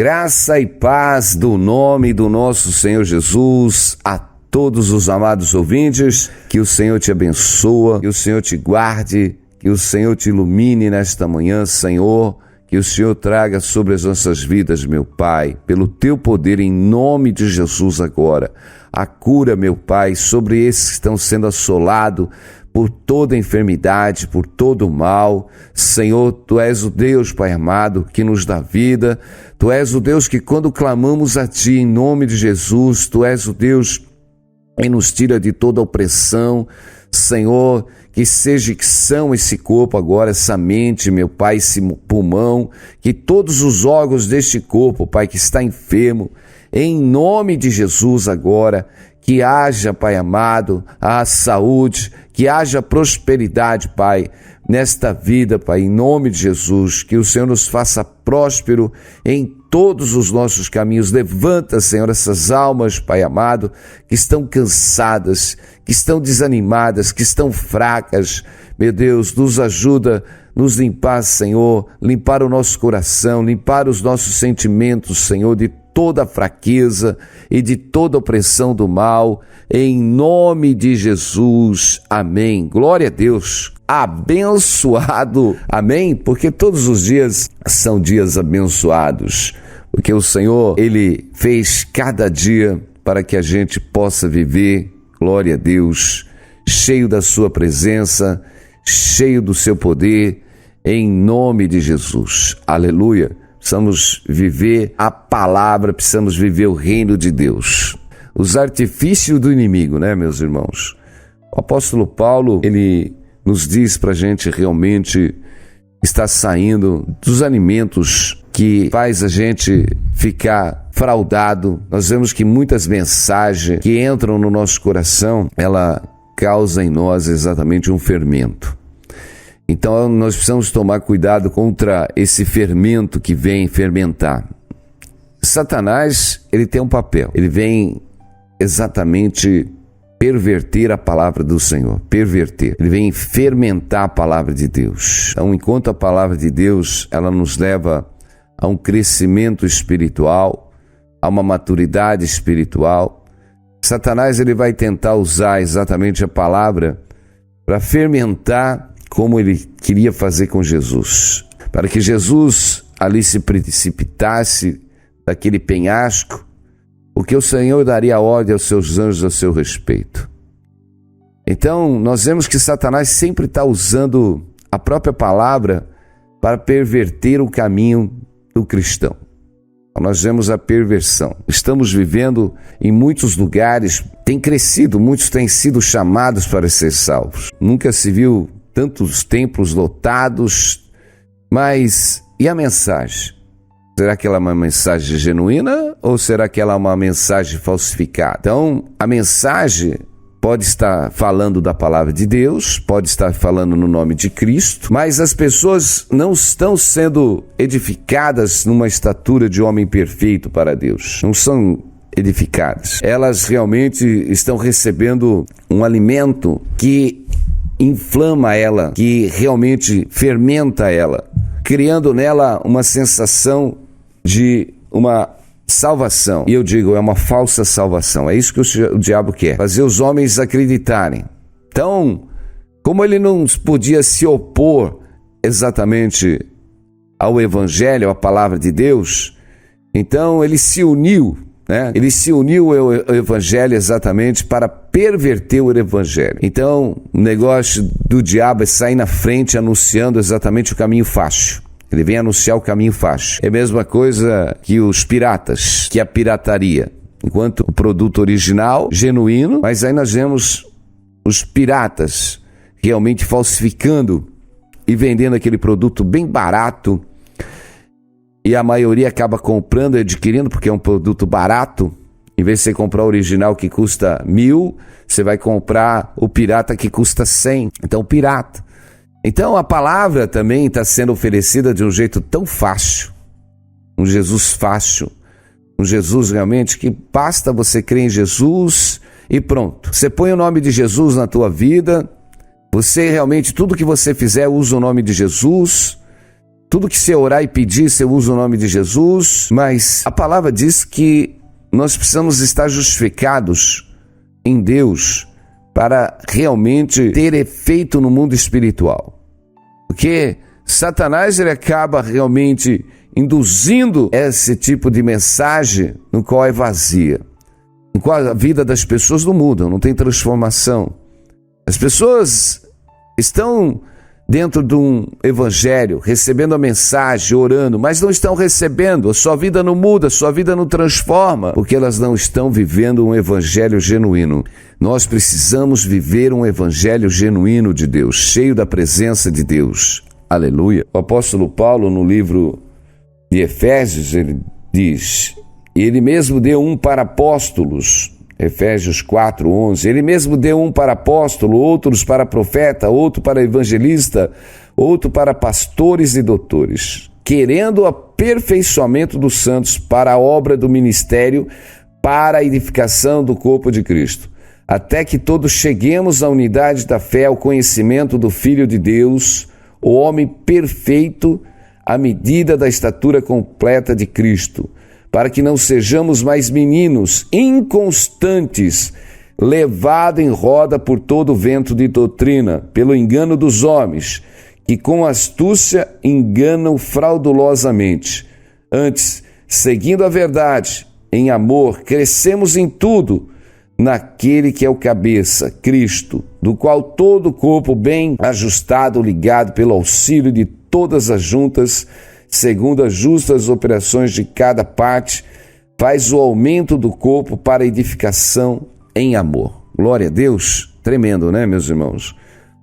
Graça e paz do nome do nosso Senhor Jesus a todos os amados ouvintes. Que o Senhor te abençoe, que o Senhor te guarde, que o Senhor te ilumine nesta manhã, Senhor. Que o Senhor traga sobre as nossas vidas, meu Pai, pelo teu poder, em nome de Jesus agora, a cura, meu Pai, sobre esses que estão sendo assolados por toda enfermidade, por todo o mal. Senhor, Tu és o Deus, Pai amado, que nos dá vida. Tu és o Deus que, quando clamamos a Ti em nome de Jesus, Tu és o Deus que nos tira de toda opressão. Senhor, que seja que são esse corpo agora, essa mente, meu Pai, esse pulmão, que todos os órgãos deste corpo, Pai, que está enfermo, em nome de Jesus agora, que haja, Pai amado, a saúde, que haja prosperidade, Pai, nesta vida, Pai, em nome de Jesus, que o Senhor nos faça próspero em todos os nossos caminhos. Levanta, Senhor, essas almas, Pai amado, que estão cansadas, que estão desanimadas, que estão fracas. Meu Deus, nos ajuda, nos limpar, Senhor, limpar o nosso coração, limpar os nossos sentimentos, Senhor, de toda fraqueza e de toda opressão do mal, em nome de Jesus, amém. Glória a Deus, abençoado, amém, porque todos os dias são dias abençoados, porque o Senhor, Ele fez cada dia para que a gente possa viver, glória a Deus, cheio da sua presença, cheio do seu poder, em nome de Jesus, aleluia. Precisamos viver a palavra, precisamos viver o reino de Deus. Os artifícios do inimigo, né, meus irmãos? O apóstolo Paulo, ele nos diz para a gente realmente estar saindo dos alimentos que faz a gente ficar fraudado. Nós vemos que muitas mensagens que entram no nosso coração, ela causa em nós exatamente um fermento. Então nós precisamos tomar cuidado contra esse fermento que vem fermentar. Satanás, ele tem um papel, ele vem exatamente perverter a palavra do Senhor, perverter. Ele vem fermentar a palavra de Deus. Então, enquanto a palavra de Deus, ela nos leva a um crescimento espiritual, a uma maturidade espiritual, Satanás, ele vai tentar usar exatamente a palavra para fermentar, como ele queria fazer com Jesus, para que Jesus ali se precipitasse daquele penhasco, porque o Senhor daria ordem aos seus anjos a seu respeito. Então, nós vemos que Satanás sempre está usando a própria palavra para perverter o caminho do cristão. Nós vemos a perversão. Estamos vivendo em muitos lugares, tem crescido, muitos têm sido chamados para ser salvos. Nunca se viu tantos templos lotados, mas e a mensagem? Será que ela é uma mensagem genuína ou será que ela é uma mensagem falsificada? Então, a mensagem pode estar falando da palavra de Deus, pode estar falando no nome de Cristo, mas as pessoas não estão sendo edificadas numa estatura de homem perfeito para Deus. Não são edificadas. Elas realmente estão recebendo um alimento que inflama ela, que realmente fermenta ela, criando nela uma sensação de uma salvação. E eu digo, é uma falsa salvação. É isso que o diabo quer, fazer os homens acreditarem. Então, como ele não podia se opor exatamente ao evangelho, à palavra de Deus, então ele se uniu, né? Ele se uniu ao evangelho exatamente para perverter o evangelho. Então, o negócio do diabo é sair na frente anunciando exatamente o caminho fácil. Ele vem anunciar o caminho fácil. É a mesma coisa que os piratas, que a pirataria. Enquanto o produto original, genuíno, mas aí nós vemos os piratas realmente falsificando e vendendo aquele produto bem barato, e a maioria acaba comprando e adquirindo porque é um produto barato. Em vez de você comprar o original que custa 1.000, você vai comprar o pirata que custa 100. Então, pirata. Então, a palavra também está sendo oferecida de um jeito tão fácil. Um Jesus fácil. Um Jesus realmente que basta você crer em Jesus e pronto. Você põe o nome de Jesus na tua vida, você realmente, tudo que você fizer, usa o nome de Jesus, Tudo que você orar e pedir, você usa o nome de Jesus, mas a palavra diz que nós precisamos estar justificados em Deus para realmente ter efeito no mundo espiritual. Porque Satanás ele acaba realmente induzindo esse tipo de mensagem no qual é vazia, no qual a vida das pessoas não muda, não tem transformação. As pessoas estão dentro de um evangelho, recebendo a mensagem, orando, mas não estão recebendo, a sua vida não muda, a sua vida não transforma, porque elas não estão vivendo um evangelho genuíno. Nós precisamos viver um evangelho genuíno de Deus, cheio da presença de Deus. Aleluia. O apóstolo Paulo, no livro de Efésios, ele diz, ele mesmo deu um para apóstolos, Efésios 4:11, ele mesmo deu um para apóstolo, outros para profeta, outro para evangelista, outro para pastores e doutores, querendo o aperfeiçoamento dos santos para a obra do ministério, para a edificação do corpo de Cristo, até que todos cheguemos à unidade da fé, ao conhecimento do Filho de Deus, o homem perfeito, à medida da estatura completa de Cristo, para que não sejamos mais meninos inconstantes, levados em roda por todo o vento de doutrina, pelo engano dos homens, que com astúcia enganam fraudulosamente. Antes, seguindo a verdade, em amor, crescemos em tudo, naquele que é o cabeça, Cristo, do qual todo o corpo bem ajustado, ligado pelo auxílio de todas as juntas, segundo as justas operações de cada parte, faz o aumento do corpo para edificação em amor. Glória a Deus. Tremendo, né, meus irmãos?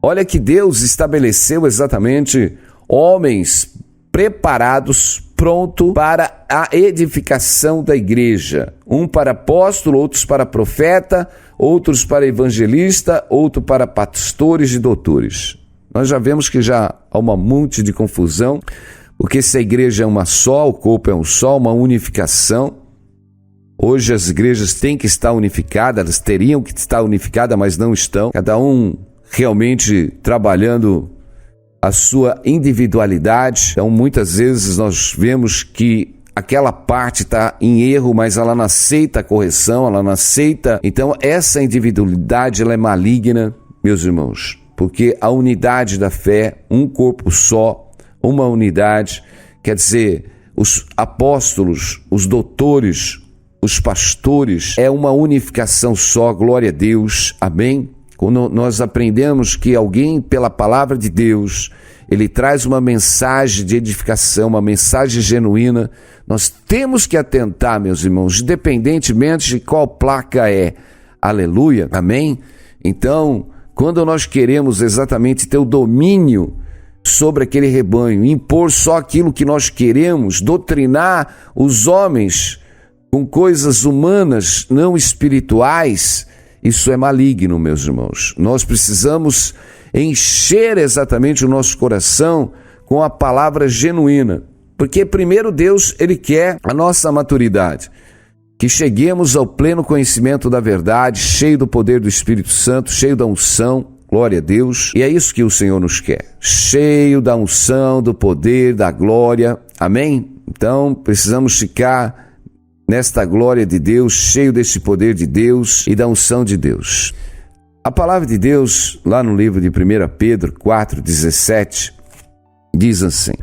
Olha que Deus estabeleceu exatamente homens preparados, pronto para a edificação da igreja. Um para apóstolo, outros para profeta, outros para evangelista, outro para pastores e doutores. Nós já vemos que já há uma monte de confusão, porque se a igreja é uma só, o corpo é um só, uma unificação. Hoje as igrejas têm que estar unificadas, elas teriam que estar unificadas, mas não estão. Cada um realmente trabalhando a sua individualidade. Então muitas vezes nós vemos que aquela parte está em erro, mas ela não aceita a correção, ela não aceita. Então essa individualidade ela é maligna, meus irmãos, porque a unidade da fé, um corpo só, uma unidade, quer dizer, os apóstolos, os doutores, os pastores, é uma unificação só, glória a Deus, amém? Quando nós aprendemos que alguém, pela palavra de Deus, ele traz uma mensagem de edificação, uma mensagem genuína, nós temos que atentar, meus irmãos, independentemente de qual placa é, aleluia, amém? Então, quando nós queremos exatamente ter o domínio sobre aquele rebanho, impor só aquilo que nós queremos, doutrinar os homens com coisas humanas, não espirituais, isso é maligno, meus irmãos. Nós precisamos encher exatamente o nosso coração com a palavra genuína, porque primeiro Deus, ele quer a nossa maturidade, que cheguemos ao pleno conhecimento da verdade, cheio do poder do Espírito Santo, cheio da unção. Glória a Deus. E é isso que o Senhor nos quer. Cheio da unção, do poder, da glória. Amém? Então, precisamos ficar nesta glória de Deus, cheio desse poder de Deus e da unção de Deus. A palavra de Deus, lá no livro de 1 Pedro 4,17, diz assim: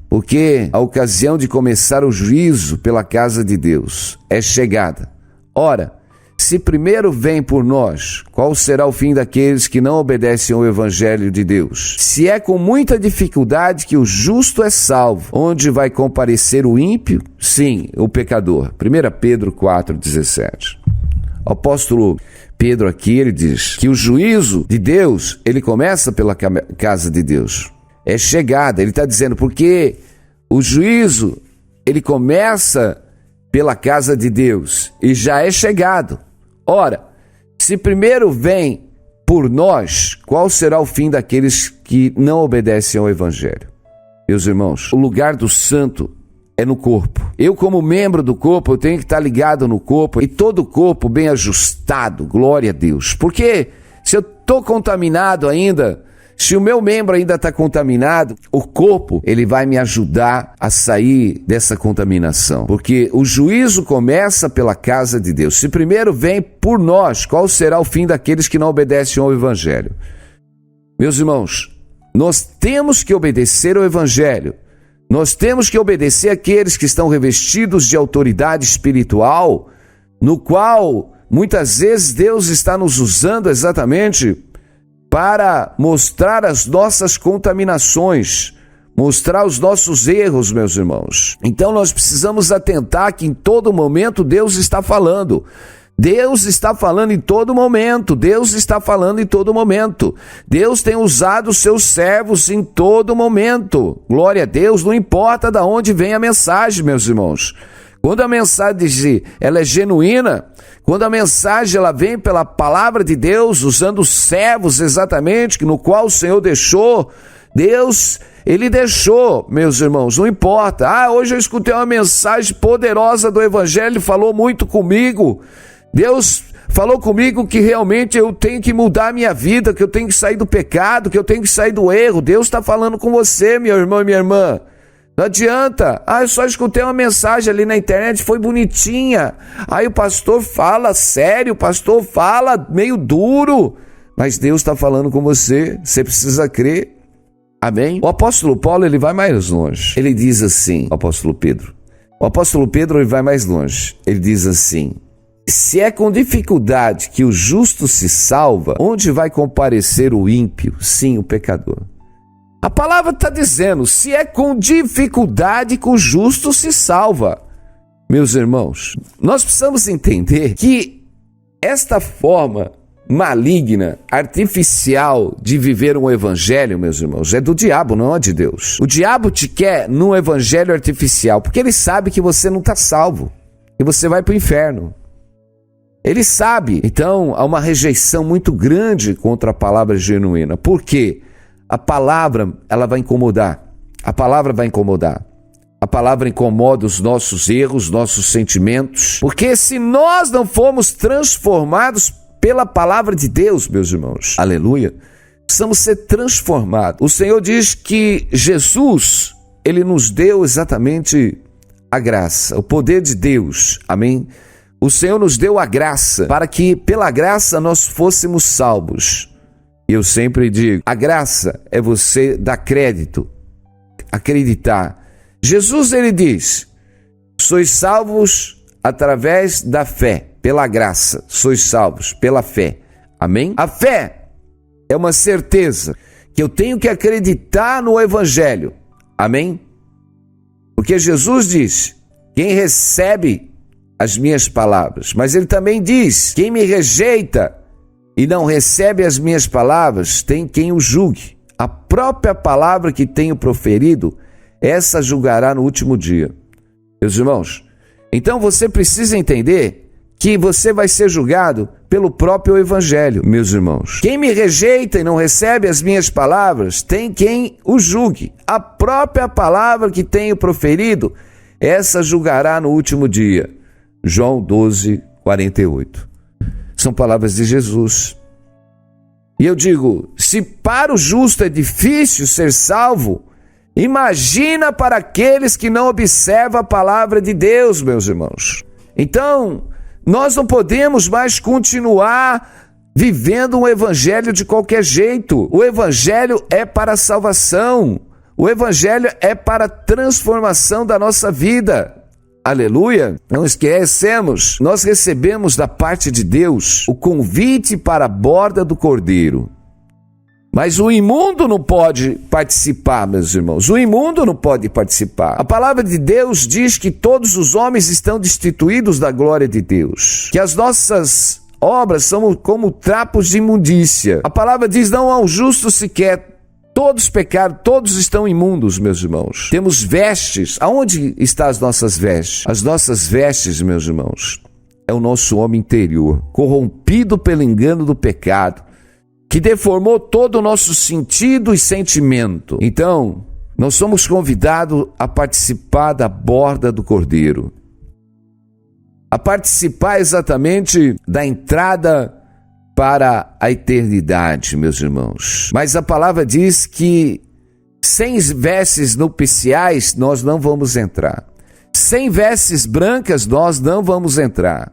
porque a ocasião de começar o juízo pela casa de Deus é chegada. Ora, se primeiro vem por nós, qual será o fim daqueles que não obedecem ao Evangelho de Deus? Se é com muita dificuldade que o justo é salvo, onde vai comparecer o ímpio? Sim, o pecador. 1 Pedro 4,17. O apóstolo Pedro aqui, ele diz que o juízo de Deus, ele começa pela casa de Deus. É chegada, ele está dizendo, porque o juízo, ele começa pela casa de Deus e já é chegado. Ora, se primeiro vem por nós, qual será o fim daqueles que não obedecem ao Evangelho? Meus irmãos, o lugar do santo é no corpo. Eu, como membro do corpo, eu tenho que estar ligado no corpo e todo o corpo bem ajustado, glória a Deus. Porque se eu estou contaminado ainda, Se o meu membro ainda está contaminado, o corpo, ele vai me ajudar a sair dessa contaminação. Porque o juízo começa pela casa de Deus. Se primeiro vem por nós, qual será o fim daqueles que não obedecem ao Evangelho? Meus irmãos, nós temos que obedecer ao Evangelho. Nós temos que obedecer àqueles que estão revestidos de autoridade espiritual, no qual muitas vezes Deus está nos usando exatamente para mostrar as nossas contaminações, mostrar os nossos erros, meus irmãos. Então nós precisamos atentar que em todo momento Deus está falando. Deus está falando em todo momento, Deus está falando em todo momento. Deus tem usado os seus servos em todo momento. Glória a Deus, não importa de onde vem a mensagem, meus irmãos. Quando a mensagem ela é genuína, quando a mensagem ela vem pela palavra de Deus, usando os servos exatamente, no qual o Senhor deixou, Deus, Ele deixou, meus irmãos, não importa. Hoje eu escutei uma mensagem poderosa do Evangelho, falou muito comigo. Deus falou comigo que realmente eu tenho que mudar a minha vida, que eu tenho que sair do pecado, que eu tenho que sair do erro. Deus está falando com você, meu irmão e minha irmã. Não adianta. Eu só escutei uma mensagem ali na internet, foi bonitinha. Aí o pastor fala sério, o pastor fala meio duro. Mas Deus está falando com você, você precisa crer. Amém? O apóstolo Paulo, ele vai mais longe. Ele diz assim, o apóstolo Pedro, ele vai mais longe. Ele diz assim: se é com dificuldade que o justo se salva, onde vai comparecer o ímpio? Sim, o pecador. A palavra está dizendo, se é com dificuldade que o justo se salva. Meus irmãos, nós precisamos entender que esta forma maligna, artificial de viver um evangelho, meus irmãos, é do diabo, não é de Deus. O diabo te quer num evangelho artificial, porque ele sabe que você não está salvo e você vai para o inferno. Ele sabe. Então, há uma rejeição muito grande contra a palavra genuína. Por quê? A palavra, ela vai incomodar. A palavra vai incomodar. A palavra incomoda os nossos erros, nossos sentimentos. Porque se nós não formos transformados pela palavra de Deus, meus irmãos, aleluia, precisamos ser transformados. O Senhor diz que Jesus, Ele nos deu exatamente a graça, o poder de Deus, amém? O Senhor nos deu a graça para que pela graça nós fôssemos salvos. E eu sempre digo, a graça é você dar crédito, acreditar. Jesus, ele diz, sois salvos através da fé, pela graça, sois salvos pela fé. Amém? A fé é uma certeza que eu tenho que acreditar no Evangelho. Amém? Porque Jesus diz, quem recebe as minhas palavras, mas ele também diz, quem me rejeita e não recebe as minhas palavras, tem quem o julgue. A própria palavra que tenho proferido, essa julgará no último dia. Meus irmãos, então você precisa entender que você vai ser julgado pelo próprio Evangelho, meus irmãos. Quem me rejeita e não recebe as minhas palavras, tem quem o julgue. A própria palavra que tenho proferido, essa julgará no último dia. João 12, 48. São palavras de Jesus. E eu digo, se para o justo é difícil ser salvo, imagina para aqueles que não observam a palavra de Deus, meus irmãos. Então, nós não podemos mais continuar vivendo um evangelho de qualquer jeito. O evangelho é para a salvação. O evangelho é para a transformação da nossa vida. Aleluia! Não esquecemos, nós recebemos da parte de Deus o convite para a borda do Cordeiro. Mas o imundo não pode participar, meus irmãos. O imundo não pode participar. A palavra de Deus diz que todos os homens estão destituídos da glória de Deus. Que as nossas obras são como trapos de imundícia. A palavra diz, não há um justo sequer. Todos pecaram, todos estão imundos, meus irmãos. Temos vestes. Aonde estão as nossas vestes? As nossas vestes, meus irmãos, é o nosso homem interior, corrompido pelo engano do pecado, que deformou todo o nosso sentido e sentimento. Então, nós somos convidados a participar da borda do Cordeiro. A participar exatamente da entrada para a eternidade, meus irmãos. Mas a palavra diz que sem vestes nupciais nós não vamos entrar. Sem vestes brancas nós não vamos entrar.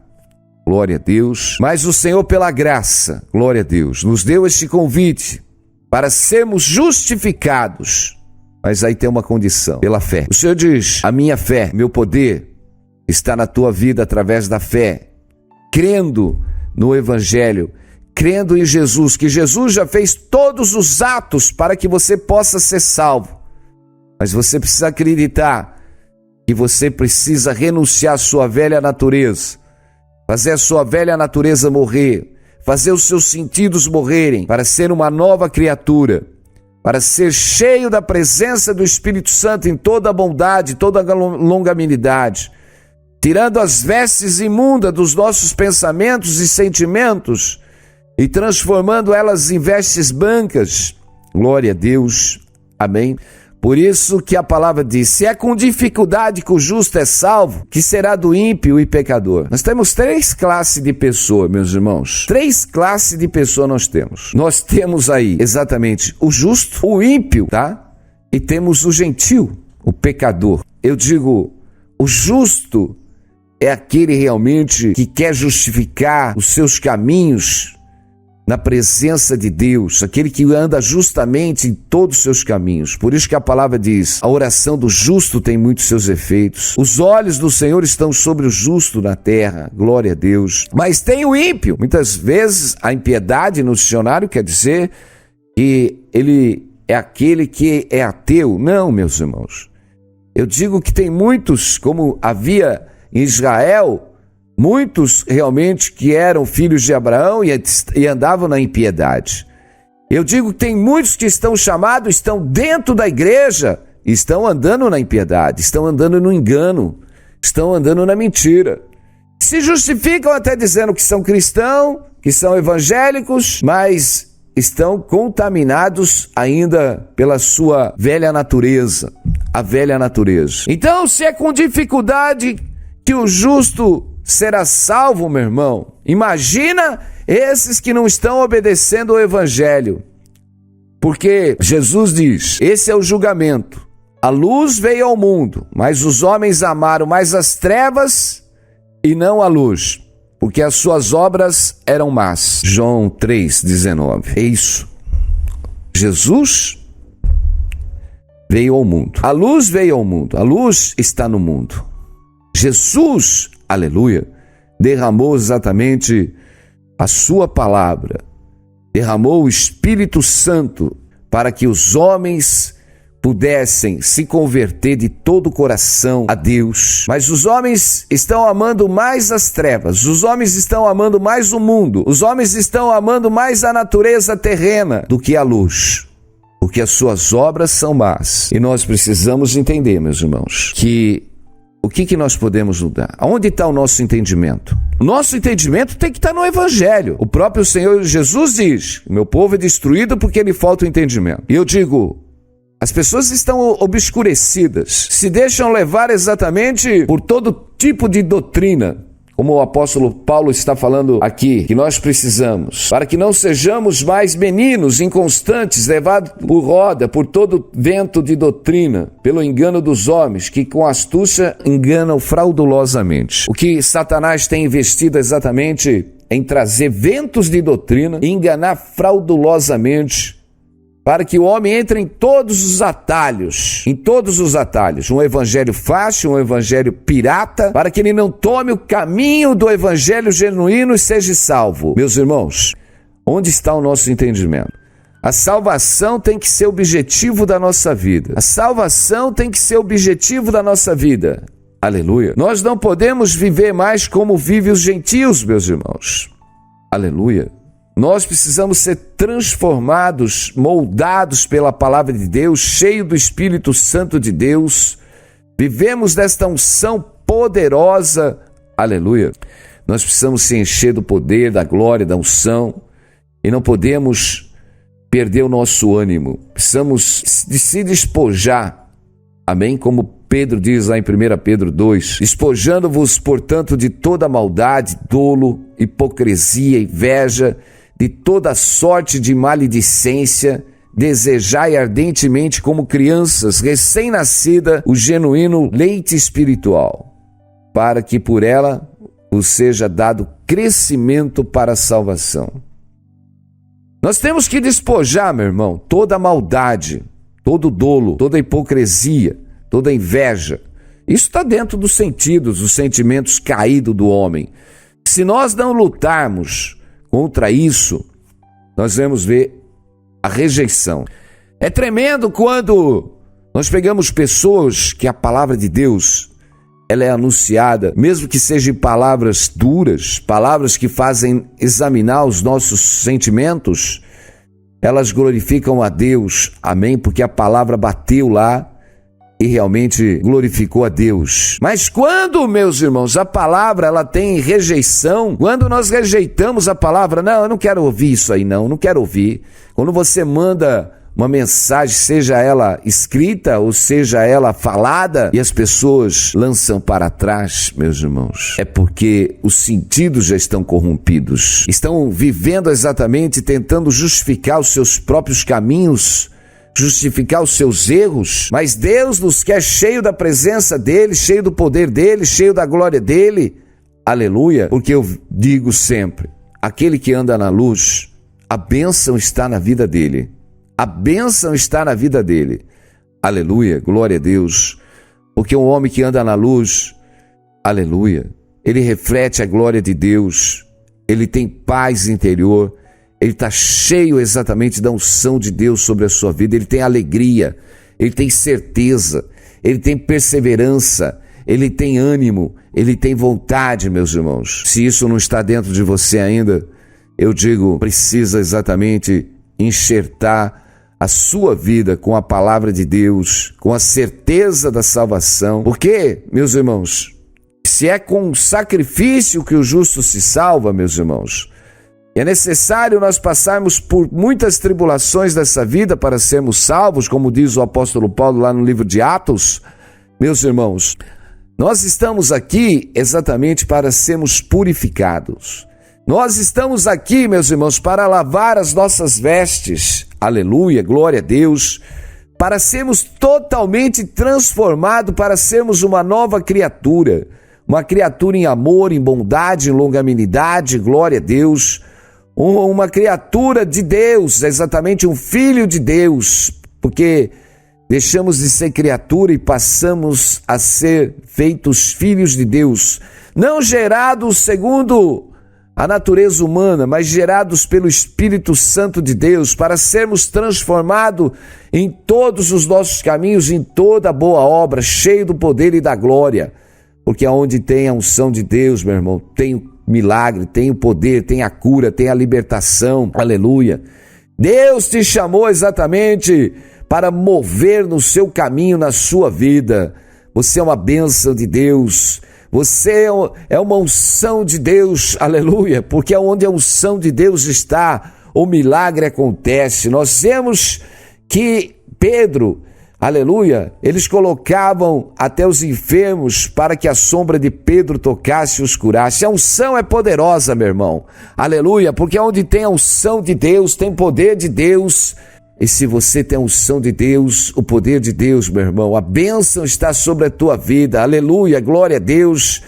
Glória a Deus. Mas o Senhor, pela graça, glória a Deus, nos deu este convite para sermos justificados. Mas aí tem uma condição, pela fé. O Senhor diz: a minha fé, meu poder está na tua vida através da fé, crendo no Evangelho, crendo em Jesus, que Jesus já fez todos os atos para que você possa ser salvo. Mas você precisa acreditar que você precisa renunciar à sua velha natureza, fazer a sua velha natureza morrer, fazer os seus sentidos morrerem, para ser uma nova criatura, para ser cheio da presença do Espírito Santo em toda a bondade, toda a longanimidade, tirando as vestes imundas dos nossos pensamentos e sentimentos e transformando elas em vestes brancas. Glória a Deus. Amém. Por isso que a palavra diz: se é com dificuldade que o justo é salvo, que será do ímpio e pecador? Nós temos 3 classes de pessoas, meus irmãos. 3 classes de pessoas nós temos. Nós temos aí exatamente o justo, o ímpio, tá? E temos o gentil, o pecador. Eu digo, o justo é aquele realmente que quer justificar os seus caminhos na presença de Deus, aquele que anda justamente em todos os seus caminhos. Por isso que a palavra diz: a oração do justo tem muitos seus efeitos. Os olhos do Senhor estão sobre o justo na terra. Glória a Deus. Mas tem o ímpio. Muitas vezes a impiedade no dicionário quer dizer que ele é aquele que é ateu. Não, meus irmãos. Eu digo que tem muitos, como havia em Israel, muitos realmente que eram filhos de Abraão e andavam na impiedade. Eu digo que tem muitos que estão chamados, estão dentro da igreja, estão andando na impiedade, estão andando no engano, estão andando na mentira. Se justificam até dizendo que são cristãos, que são evangélicos, mas estão contaminados ainda pela sua velha natureza, a velha natureza. Então, se é com dificuldade que o justo será salvo, meu irmão, imagina esses que não estão obedecendo o Evangelho. Porque Jesus diz: esse é o julgamento. A luz veio ao mundo, mas os homens amaram mais as trevas e não a luz, porque as suas obras eram más. João 3,19. É isso. Jesus veio ao mundo. A luz veio ao mundo. A luz está no mundo. Jesus, aleluia, derramou exatamente a sua palavra, derramou o Espírito Santo para que os homens pudessem se converter de todo o coração a Deus. Mas os homens estão amando mais as trevas, os homens estão amando mais o mundo, os homens estão amando mais a natureza terrena do que a luz, porque as suas obras são más. E nós precisamos entender, meus irmãos, que o que nós podemos mudar? Aonde está o nosso entendimento? O nosso entendimento tem que estar no Evangelho. O próprio Senhor Jesus diz: meu povo é destruído porque lhe falta o entendimento. E eu digo, as pessoas estão obscurecidas, se deixam levar exatamente por todo tipo de doutrina, como o apóstolo Paulo está falando aqui, que nós precisamos, para que não sejamos mais meninos inconstantes, levados por roda, por todo vento de doutrina, pelo engano dos homens, que com astúcia enganam fraudulosamente. O que Satanás tem investido exatamente em trazer ventos de doutrina e enganar fraudulosamente, para que o homem entre em todos os atalhos, um evangelho fácil, um evangelho pirata, para que ele não tome o caminho do evangelho genuíno e seja salvo. Meus irmãos, onde está o nosso entendimento? A salvação tem que ser o objetivo da nossa vida. A salvação tem que ser o objetivo da nossa vida. Aleluia. Nós não podemos viver mais como vivem os gentios, meus irmãos. Aleluia. Nós precisamos ser transformados, moldados pela palavra de Deus, cheio do Espírito Santo de Deus. Vivemos desta unção poderosa. Aleluia. Nós precisamos se encher do poder, da glória, da unção. E não podemos perder o nosso ânimo. Precisamos de se despojar. Amém? Como Pedro diz lá em 1 Pedro 2, despojando-vos, portanto, de toda maldade, dolo, hipocrisia, inveja, de toda sorte de maledicência, desejai ardentemente como crianças recém-nascidas o genuíno leite espiritual, para que por ela vos seja dado crescimento para a salvação. Nós temos que despojar, meu irmão, toda a maldade, todo o dolo, toda a hipocrisia, toda a inveja. Isso está dentro dos sentidos, dos sentimentos caídos do homem. Se nós não lutarmos contra isso, nós vamos ver a rejeição. É tremendo quando nós pegamos pessoas que a palavra de Deus, ela é anunciada, mesmo que sejam palavras duras, palavras que fazem examinar os nossos sentimentos, elas glorificam a Deus, amém? Porque a palavra bateu lá e realmente glorificou a Deus. Mas quando, meus irmãos, a palavra ela tem rejeição, quando nós rejeitamos a palavra, não, eu não quero ouvir isso aí não quero ouvir. Quando você manda uma mensagem, seja ela escrita ou seja ela falada, e as pessoas lançam para trás, meus irmãos, é porque os sentidos já estão corrompidos, estão vivendo exatamente, tentando justificar os seus próprios caminhos, justificar os seus erros, mas Deus nos quer cheio da presença dEle, cheio do poder dEle, cheio da glória dEle, aleluia, porque eu digo sempre, aquele que anda na luz, a bênção está na vida dele, a bênção está na vida dele, aleluia, glória a Deus, porque um homem que anda na luz, aleluia, ele reflete a glória de Deus, ele tem paz interior, ele está cheio exatamente da unção de Deus sobre a sua vida, ele tem alegria, ele tem certeza, ele tem perseverança, ele tem ânimo, ele tem vontade, meus irmãos. Se isso não está dentro de você ainda, eu digo, precisa exatamente enxertar a sua vida com a palavra de Deus, com a certeza da salvação. Porque, meus irmãos, se é com sacrifício que o justo se salva, meus irmãos, é necessário nós passarmos por muitas tribulações dessa vida para sermos salvos, como diz o apóstolo Paulo lá no livro de Atos. Meus irmãos, nós estamos aqui exatamente para sermos purificados. Nós estamos aqui, meus irmãos, para lavar as nossas vestes, aleluia, glória a Deus, para sermos totalmente transformados, para sermos uma nova criatura em amor, em bondade, em longanimidade, glória a Deus, uma criatura de Deus, exatamente um filho de Deus, porque deixamos de ser criatura e passamos a ser feitos filhos de Deus, não gerados segundo a natureza humana, mas gerados pelo Espírito Santo de Deus, para sermos transformados em todos os nossos caminhos, em toda boa obra, cheio do poder e da glória, porque aonde tem a unção de Deus, meu irmão, tem o milagre, tem o poder, tem a cura, tem a libertação, aleluia. Deus te chamou exatamente para mover no seu caminho, na sua vida. Você é uma bênção de Deus, você é uma unção de Deus, aleluia, porque onde a unção de Deus está, o milagre acontece. Nós vemos que Pedro, aleluia, eles colocavam até os enfermos para que a sombra de Pedro tocasse e os curasse. A unção é poderosa, meu irmão, aleluia, porque onde tem a unção de Deus, tem poder de Deus. E se você tem a unção de Deus, o poder de Deus, meu irmão, a bênção está sobre a tua vida, aleluia, glória a Deus,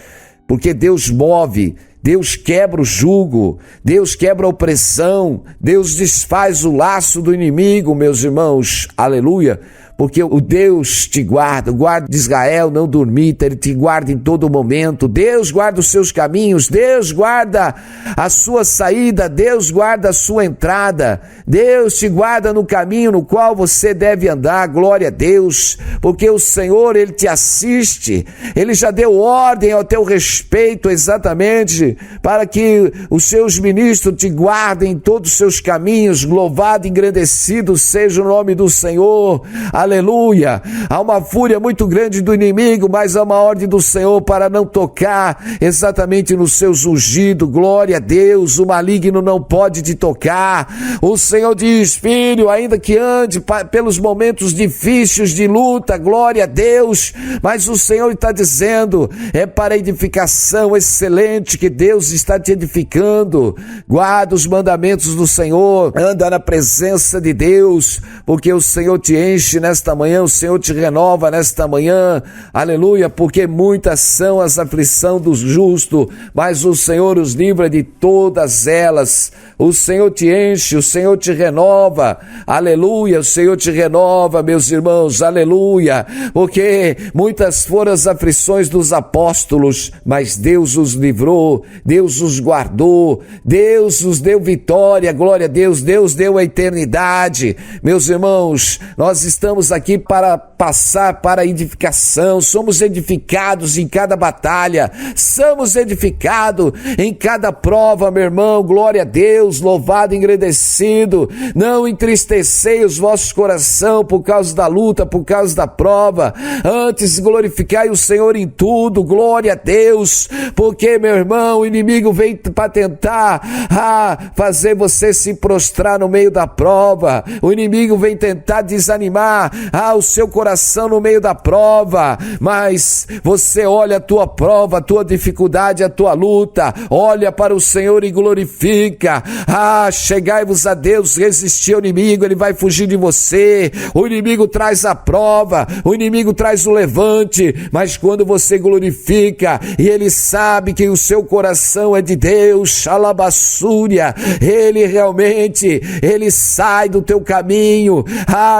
porque Deus move, Deus quebra o jugo, Deus quebra a opressão, Deus desfaz o laço do inimigo, meus irmãos, aleluia, porque o Deus te guarda, o guarda de Israel não dormita, Ele te guarda em todo momento, Deus guarda os seus caminhos, Deus guarda a sua saída, Deus guarda a sua entrada, Deus te guarda no caminho no qual você deve andar, glória a Deus, porque o Senhor, Ele te assiste, Ele já deu ordem ao teu respeito exatamente, para que os seus ministros te guardem em todos os seus caminhos, louvado e engrandecido seja o nome do Senhor, aleluia. aleluia. Há uma fúria muito grande do inimigo, mas há uma ordem do Senhor para não tocar exatamente no seu ungido, glória a Deus, o maligno não pode te tocar. O Senhor diz, filho, ainda que ande pelos momentos difíceis de luta, glória a Deus, mas o Senhor está dizendo, é para edificação excelente que Deus está te edificando. Guarda os mandamentos do Senhor, anda na presença de Deus, porque o Senhor te enche nesta manhã, o Senhor te renova nesta manhã, aleluia, porque muitas são as aflições do justo, mas o Senhor os livra de todas elas. O Senhor te enche, o Senhor te renova, aleluia, o Senhor te renova, meus irmãos, aleluia, porque muitas foram as aflições dos apóstolos, mas Deus os livrou, Deus os guardou, Deus os deu vitória, glória a Deus, Deus deu a eternidade. Meus irmãos, nós estamos aqui para passar para a edificação, somos edificados em cada batalha, somos edificados em cada prova, meu irmão, glória a Deus, louvado e engrandecido. Não entristecei os vossos corações por causa da luta, por causa da prova, antes glorificai o Senhor em tudo, glória a Deus, porque, meu irmão, o inimigo vem para tentar fazer você se prostrar no meio da prova, o inimigo vem tentar desanimar o seu coração no meio da prova, mas você olha a tua prova, a tua dificuldade, a tua luta, olha para o Senhor e glorifica. Chegai-vos a Deus, resistir ao inimigo, ele vai fugir de você. O inimigo traz a prova, o inimigo traz o levante, mas quando você glorifica e ele sabe que o seu coração é de Deus, alabassúria, ele realmente, ele sai do teu caminho.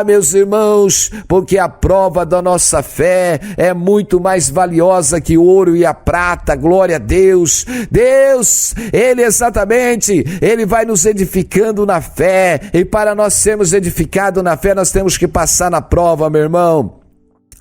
Meus irmãos, porque a prova da nossa fé é muito mais valiosa que o ouro e a prata, glória a Deus. Deus, ele exatamente, ele vai nos edificando na fé, e para nós sermos edificados na fé, nós temos que passar na prova, meu irmão.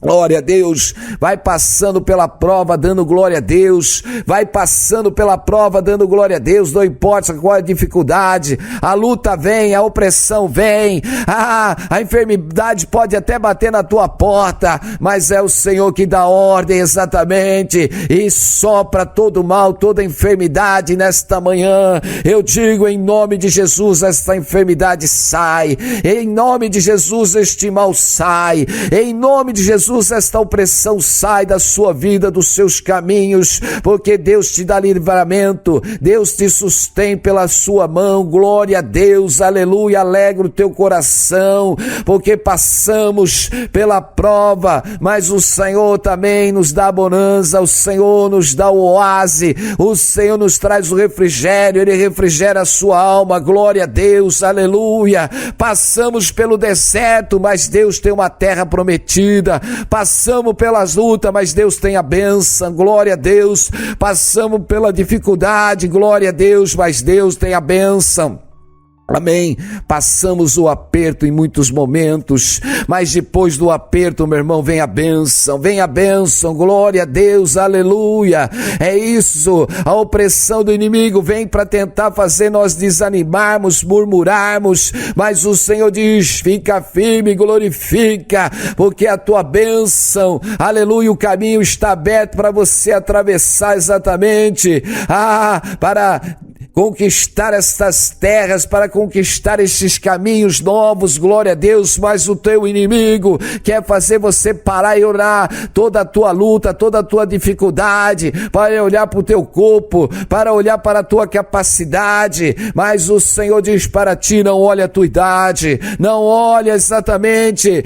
Glória a Deus, vai passando pela prova dando glória a Deus, vai passando pela prova dando glória a Deus, não importa qual é a dificuldade, a luta vem, a opressão vem, a enfermidade pode até bater na tua porta, mas é o Senhor que dá ordem exatamente, e sopra todo mal, toda enfermidade nesta manhã. Eu digo em nome de Jesus, esta enfermidade sai, em nome de Jesus este mal sai, em nome de Jesus esta opressão sai da sua vida, dos seus caminhos, porque Deus te dá livramento, Deus te sustém pela sua mão, glória a Deus, aleluia, alegra o teu coração, porque passamos pela prova, mas o Senhor também nos dá a bonança, o Senhor nos dá o oásis, o Senhor nos traz o refrigério, ele refrigera a sua alma, glória a Deus, aleluia. Passamos pelo deserto, mas Deus tem uma terra prometida. Passamos pelas lutas, mas Deus tem a bênção, glória a Deus. Passamos pela dificuldade, glória a Deus, mas Deus tem a bênção. Amém, passamos o aperto em muitos momentos, mas depois do aperto, meu irmão, vem a bênção, glória a Deus, aleluia, é isso, a opressão do inimigo vem para tentar fazer nós desanimarmos, murmurarmos, mas o Senhor diz, fica firme, glorifica, porque a tua bênção, aleluia, o caminho está aberto para você atravessar exatamente, para conquistar estas terras, para conquistar estes caminhos novos, glória a Deus, mas o teu inimigo quer fazer você parar e orar toda a tua luta, toda a tua dificuldade, para olhar para o teu corpo, para olhar para a tua capacidade, mas o Senhor diz para ti, não olha a tua idade, não olha exatamente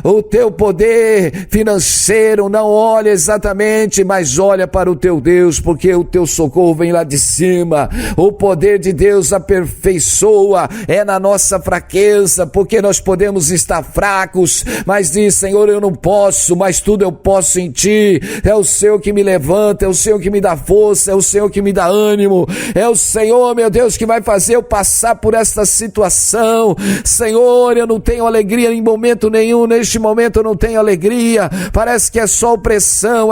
o teu poder financeiro, não olha exatamente, mas olha para o teu Deus, porque o teu socorro vem lá de cima. O poder de Deus aperfeiçoa, é na nossa fraqueza, porque nós podemos estar fracos, mas diz, Senhor, eu não posso, mas tudo eu posso em ti, é o Senhor que me levanta, é o Senhor que me dá força, é o Senhor que me dá ânimo, é o Senhor, meu Deus, que vai fazer eu passar por esta situação. Senhor, eu não tenho alegria em momento nenhum, neste momento eu não tenho alegria, parece que é só opressão,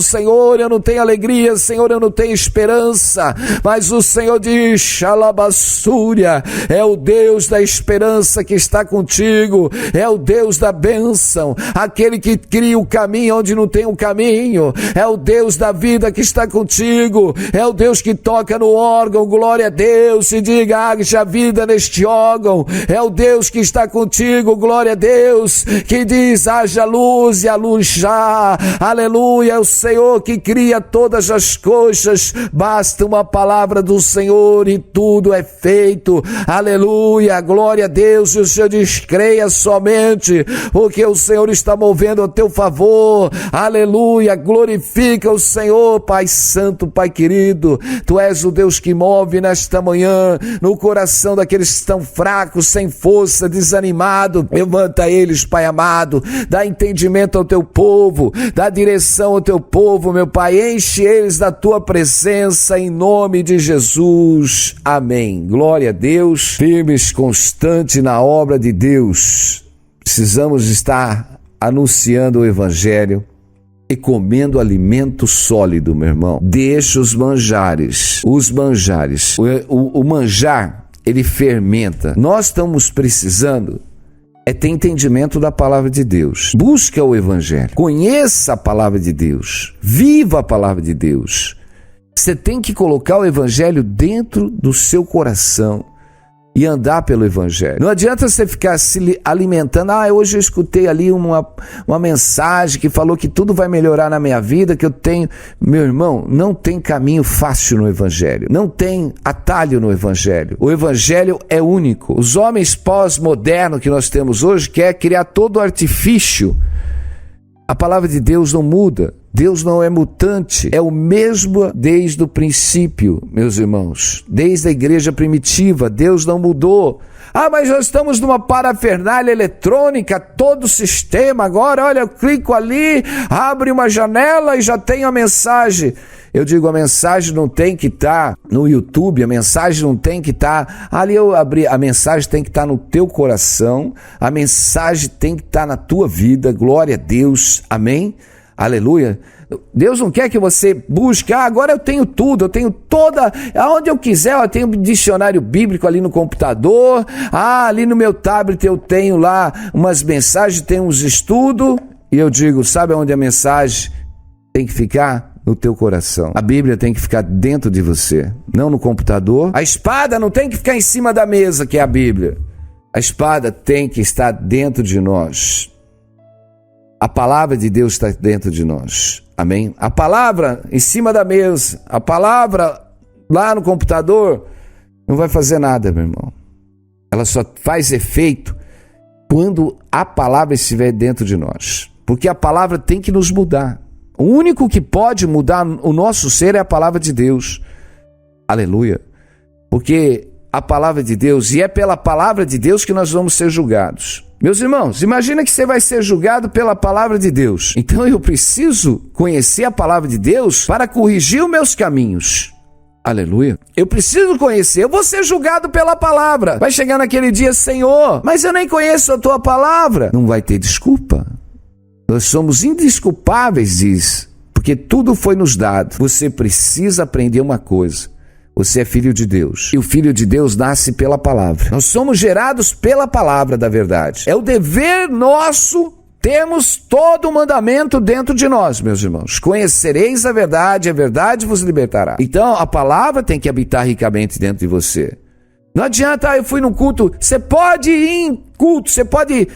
Senhor, eu não tenho alegria, Senhor, eu não tenho esperança, mas o Senhor diz, xalabassúria, é o Deus da esperança que está contigo, é o Deus da bênção, aquele que cria o caminho onde não tem um caminho, é o Deus da vida que está contigo, é o Deus que toca no órgão, glória a Deus, e diga, haja vida neste órgão, é o Deus que está contigo, glória a Deus, que diz, haja luz e a luz já, aleluia, é o Senhor que cria todas as coisas, basta uma palavra do Senhor e tudo é feito, aleluia, glória a Deus, e o Senhor diz, creia somente, porque o Senhor está movendo a teu favor, aleluia, glorifica o Senhor, Pai Santo, Pai querido, Tu és o Deus que move nesta manhã, no coração daqueles que estão fracos, sem força, desanimados, levanta eles, Pai amado, dá entendimento ao Teu povo, dá direção ao Teu povo, meu Pai, enche eles da Tua presença, em nome de Jesus, amém. Glória a Deus, firmes, constantes na obra de Deus, precisamos estar anunciando o Evangelho e comendo alimento sólido, meu irmão. Deixa os manjares. O manjar, ele fermenta. Nós estamos precisando ter entendimento da palavra de Deus. Busca o Evangelho. Conheça a palavra de Deus. Viva a palavra de Deus. Você tem que colocar o Evangelho dentro do seu coração e andar pelo Evangelho. Não adianta você ficar se alimentando, hoje eu escutei ali uma mensagem que falou que tudo vai melhorar na minha vida, que eu tenho... Meu irmão, não tem caminho fácil no Evangelho, não tem atalho no Evangelho. O Evangelho é único. Os homens pós-modernos que nós temos hoje querem criar todo artifício. A palavra de Deus não muda. Deus não é mutante, é o mesmo desde o princípio, meus irmãos. Desde a igreja primitiva, Deus não mudou. Mas nós estamos numa parafernália eletrônica, todo o sistema. Agora, olha, eu clico ali, abre uma janela e já tem a mensagem. Eu digo, a mensagem não tem que estar no YouTube, a mensagem não tem que estar... Ali eu abri, a mensagem tem que estar no teu coração, a mensagem tem que estar na tua vida, glória a Deus, amém? Aleluia. Deus não quer que você busque, agora eu tenho tudo, eu tenho toda, aonde eu quiser, eu tenho um dicionário bíblico ali no computador, ali no meu tablet eu tenho lá umas mensagens, tenho uns estudos, e eu digo, sabe onde a mensagem tem que ficar? No teu coração. A Bíblia tem que ficar dentro de você, não no computador. A espada não tem que ficar em cima da mesa, que é a Bíblia. A espada tem que estar dentro de nós. A palavra de Deus está dentro de nós. Amém? A palavra em cima da mesa, a palavra lá no computador, não vai fazer nada, meu irmão. Ela só faz efeito quando a palavra estiver dentro de nós. Porque a palavra tem que nos mudar. O único que pode mudar o nosso ser é a palavra de Deus. Aleluia. Porque a palavra de Deus, e é pela palavra de Deus que nós vamos ser julgados. Meus irmãos, imagina que você vai ser julgado pela palavra de Deus. Então eu preciso conhecer a palavra de Deus para corrigir os meus caminhos. Aleluia. Eu preciso conhecer, eu vou ser julgado pela palavra. Vai chegar naquele dia, Senhor, mas eu nem conheço a tua palavra. Não vai ter desculpa. Nós somos indesculpáveis disso, porque tudo foi nos dado. Você precisa aprender uma coisa. Você é filho de Deus. E o filho de Deus nasce pela palavra. Nós somos gerados pela palavra da verdade. É o dever nosso. Temos todo o mandamento dentro de nós, meus irmãos. Conhecereis a verdade vos libertará. Então, a palavra tem que habitar ricamente dentro de você. Não adianta, eu fui num culto. Você pode ir em culto, você pode ir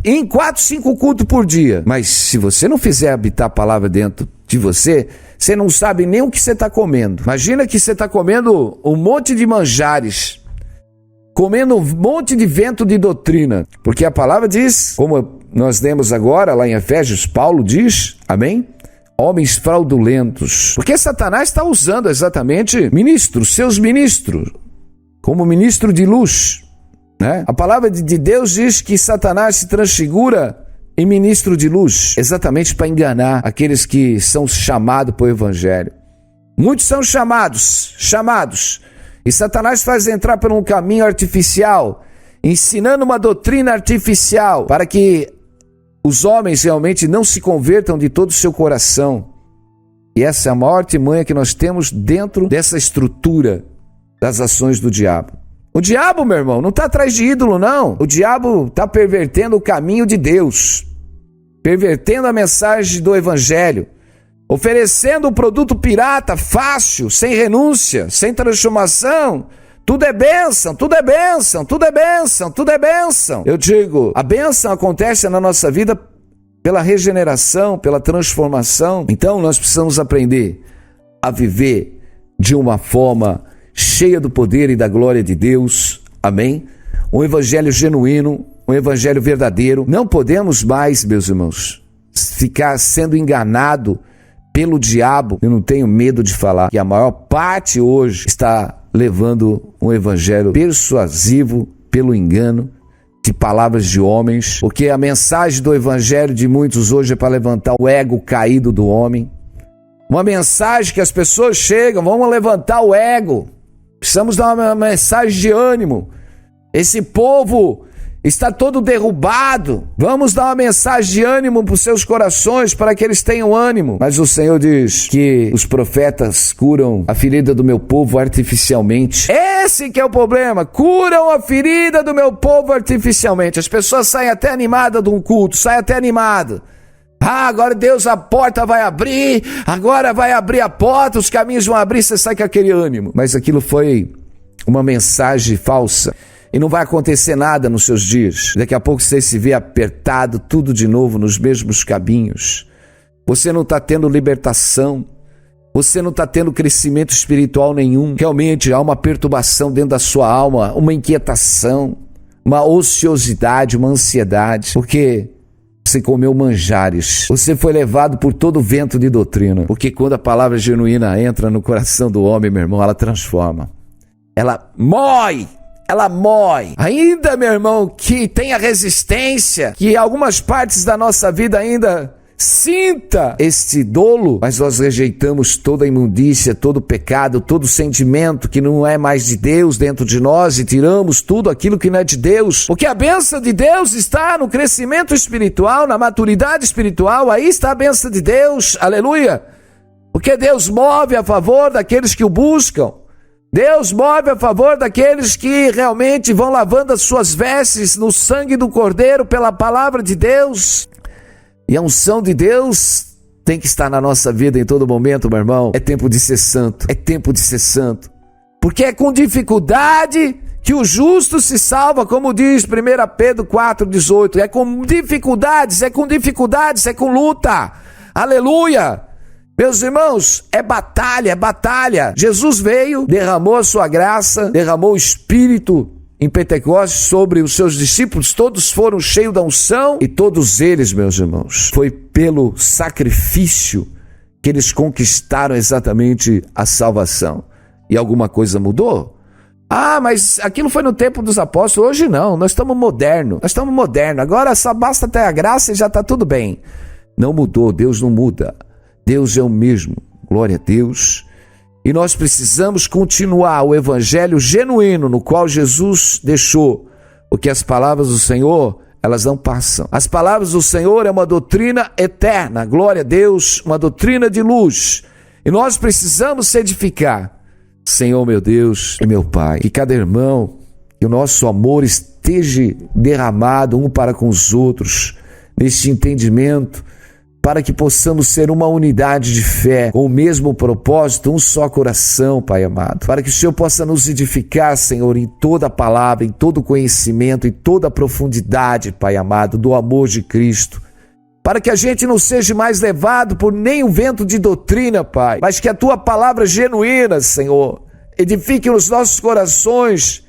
em 4, 5 cultos por dia. Mas se você não fizer habitar a palavra dentro de você, você não sabe nem o que você está comendo. Imagina que você está comendo um monte de manjares, comendo um monte de vento de doutrina. Porque a palavra diz, como nós lemos agora lá em Efésios, Paulo diz, amém? Homens fraudulentos. Porque Satanás está usando exatamente ministros, seus ministros, como ministro de luz, né? A palavra de Deus diz que Satanás se transfigura em ministro de luz, exatamente para enganar aqueles que são chamados para o Evangelho. Muitos são chamados, e Satanás faz entrar por um caminho artificial, ensinando uma doutrina artificial, para que os homens realmente não se convertam de todo o seu coração E essa é a maior artimanha que nós temos dentro dessa estrutura das ações do diabo. O diabo, meu irmão, não está atrás de ídolo, não. O diabo está pervertendo o caminho de Deus, pervertendo a mensagem do evangelho, oferecendo um produto pirata, fácil, sem renúncia, sem transformação. Tudo é bênção, tudo é bênção, tudo é bênção, tudo é bênção. Eu digo, a bênção acontece na nossa vida pela regeneração, pela transformação. Então nós precisamos aprender a viver de uma forma cheia do poder e da glória de Deus. Amém? Um evangelho genuíno, um evangelho verdadeiro. Não podemos mais, meus irmãos, ficar sendo enganado pelo diabo. Eu não tenho medo de falar que a maior parte hoje está levando um evangelho persuasivo pelo engano de palavras de homens, porque a mensagem do evangelho de muitos hoje é para levantar o ego caído do homem. Uma mensagem que as pessoas chegam, vamos levantar o ego, precisamos dar uma mensagem de ânimo. Esse povo está todo derrubado, vamos dar uma mensagem de ânimo para os seus corações, para que eles tenham ânimo. Mas o Senhor diz que os profetas curam a ferida do meu povo artificialmente. Esse que é o problema, curam a ferida do meu povo artificialmente. As pessoas saem até animadas de um culto, saem até animadas. Agora Deus, a porta vai abrir, agora vai abrir a porta, os caminhos vão abrir, você sai com aquele ânimo. Mas aquilo foi uma mensagem falsa. E não vai acontecer nada nos seus dias. Daqui a pouco você se vê apertado, tudo de novo nos mesmos caminhos. Você não está tendo libertação. Você não está tendo crescimento espiritual nenhum. Realmente há uma perturbação dentro da sua alma, uma inquietação, uma ociosidade, uma ansiedade. Porque você comeu manjares. Você foi levado por todo o vento de doutrina. Porque quando a palavra genuína entra no coração do homem, meu irmão, ela transforma. Ela mói. Ela mói. Ainda, meu irmão, que tenha resistência, que algumas partes da nossa vida ainda sinta este dolo, mas nós rejeitamos toda a imundícia, todo o pecado, todo o sentimento que não é mais de Deus dentro de nós e tiramos tudo aquilo que não é de Deus. Porque a bênção de Deus está no crescimento espiritual, na maturidade espiritual, aí está a bênção de Deus, aleluia. Porque Deus move a favor daqueles que o buscam. Deus move a favor daqueles que realmente vão lavando as suas vestes no sangue do Cordeiro pela palavra de Deus. E a unção de Deus tem que estar na nossa vida em todo momento, meu irmão. É tempo de ser santo, é tempo de ser santo. Porque é com dificuldade que o justo se salva, como diz 1 Pedro 4,18. É com dificuldades, é com luta. Aleluia! Meus irmãos, é batalha, é batalha. Jesus veio, derramou a sua graça, derramou o Espírito em Pentecostes sobre os seus discípulos. Todos foram cheios da unção e todos eles, meus irmãos, foi pelo sacrifício que eles conquistaram exatamente a salvação. E alguma coisa mudou? Mas aquilo foi no tempo dos apóstolos. Hoje não, nós estamos modernos. Agora só basta ter a graça e já está tudo bem. Não mudou, Deus não muda. Deus é o mesmo, glória a Deus. E nós precisamos continuar o evangelho genuíno no qual Jesus deixou, porque as palavras do Senhor, elas não passam. As palavras do Senhor é uma doutrina eterna, glória a Deus, uma doutrina de luz. E nós precisamos se edificar. Senhor, meu Deus e meu Pai, que cada irmão, que o nosso amor esteja derramado um para com os outros, neste entendimento, para que possamos ser uma unidade de fé, com o mesmo propósito, um só coração, Pai amado. Para que o Senhor possa nos edificar, Senhor, em toda a palavra, em todo o conhecimento, em toda a profundidade, Pai amado, do amor de Cristo. Para que a gente não seja mais levado por nenhum vento de doutrina, Pai, mas que a Tua palavra genuína, Senhor, edifique nos nossos corações,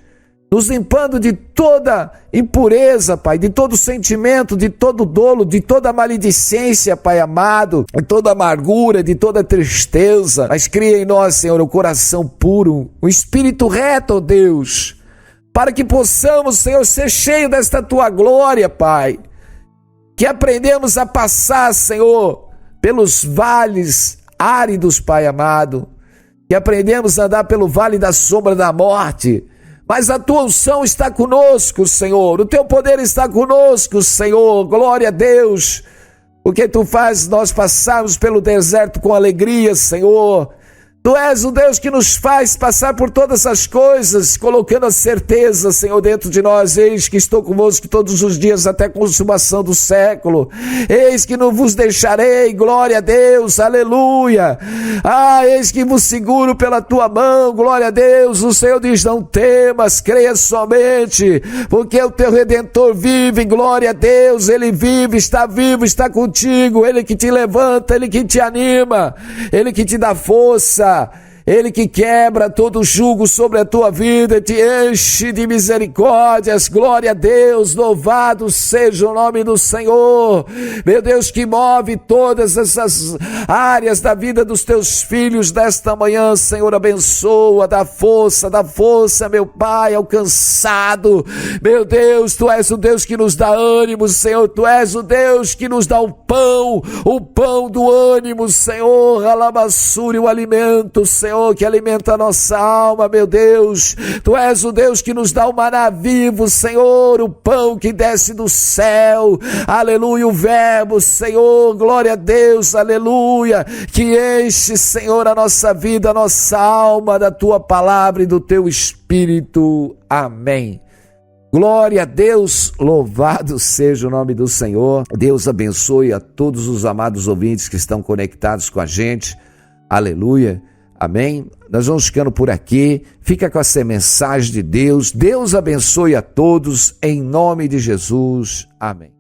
nos limpando de toda impureza, Pai, de todo sentimento, de todo dolo, de toda maledicência, Pai amado, de toda amargura, de toda tristeza. Mas cria em nós, Senhor, um coração puro, um espírito reto, ó Deus, para que possamos, Senhor, ser cheio desta Tua glória, Pai. Que aprendemos a passar, Senhor, pelos vales áridos, Pai amado. Que aprendemos a andar pelo vale da sombra da morte. Mas a Tua unção está conosco, Senhor. O Teu poder está conosco, Senhor. Glória a Deus. porque Tu fazes nós passarmos pelo deserto com alegria, Senhor. Tu és o Deus que nos faz passar por todas as coisas, colocando a certeza, Senhor, dentro de nós. Eis que estou convosco todos os dias até a consumação do século. Eis que não vos deixarei, glória a Deus, aleluia. Eis que vos seguro pela Tua mão, glória a Deus. O Senhor diz, não temas, creia somente, porque o Teu Redentor vive, glória a Deus. Ele vive, está contigo. Ele que te levanta, Ele que te anima, Ele que te dá força. Ele que quebra todo jugo sobre a tua vida, te enche de misericórdias, glória a Deus, louvado seja o nome do Senhor, meu Deus, que move todas essas áreas da vida dos teus filhos desta manhã, Senhor, abençoa, dá força, meu Pai, ao cansado, meu Deus, Tu és o Deus que nos dá ânimo, Senhor, Tu és o Deus que nos dá o pão do ânimo, Senhor, alabassure o alimento, Senhor, que alimenta a nossa alma, meu Deus. Tu és o Deus que nos dá o maná vivo, Senhor, o pão que desce do céu, aleluia, o verbo, Senhor, glória a Deus, aleluia, que enche, Senhor, a nossa vida, a nossa alma da Tua palavra e do Teu Espírito, amém. Glória a Deus, louvado seja o nome do Senhor. Deus abençoe a todos os amados ouvintes que estão conectados com a gente, aleluia. Amém? Nós vamos ficando por aqui. Fica com essa mensagem de Deus. Deus abençoe a todos em nome de Jesus. Amém.